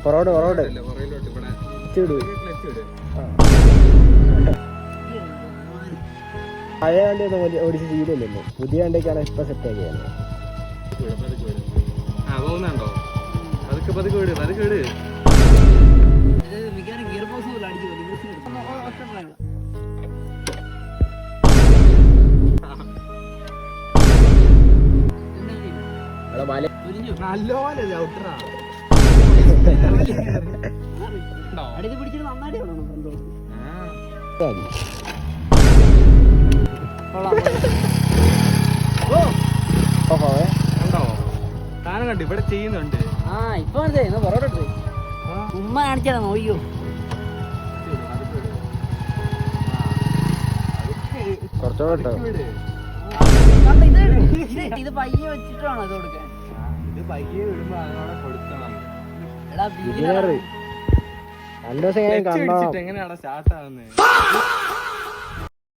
പൊറോട് പഴയ വണ്ടി ഒന്നും ഓടിച്ച് ശീലമില്ലല്ലോ. പുതിയ വണ്ടിയൊക്കെയാണ് ഇപ്പൊ സെറ്റ് ആക്കിയത്. പോകുന്നുണ്ടോ? പതുക്കെ വിട്. നല്ലോലെ ചവിട്ടറാ. അടുത്ത് പിടിച്ചിട്ട് നന്നായിട്ട് കണ്ടോ? താനം കണ്ടു ഇവിടെ ചെയ്യുന്നുണ്ട്. ഇപ്പൊ മനസ്സിലായി. പൊറോട്ട എടുത്ത് ഉമ്മ കാണിച്ചാ നോക്കിയോ. കുറച്ചോട്ടോ ഇത് പയ്യെ വെച്ചിട്ടാണോ ഇത് കൊടുക്കാൻ? ഇത് പയ്യെ വിടുമ്പോ അതിനോടെ കൊടുക്കണം. എടാ രണ്ടു ദിവസം ഞാൻ കണ്ടോ എങ്ങനെയാണോ സ്റ്റാർട്ട് ആവുന്നത്?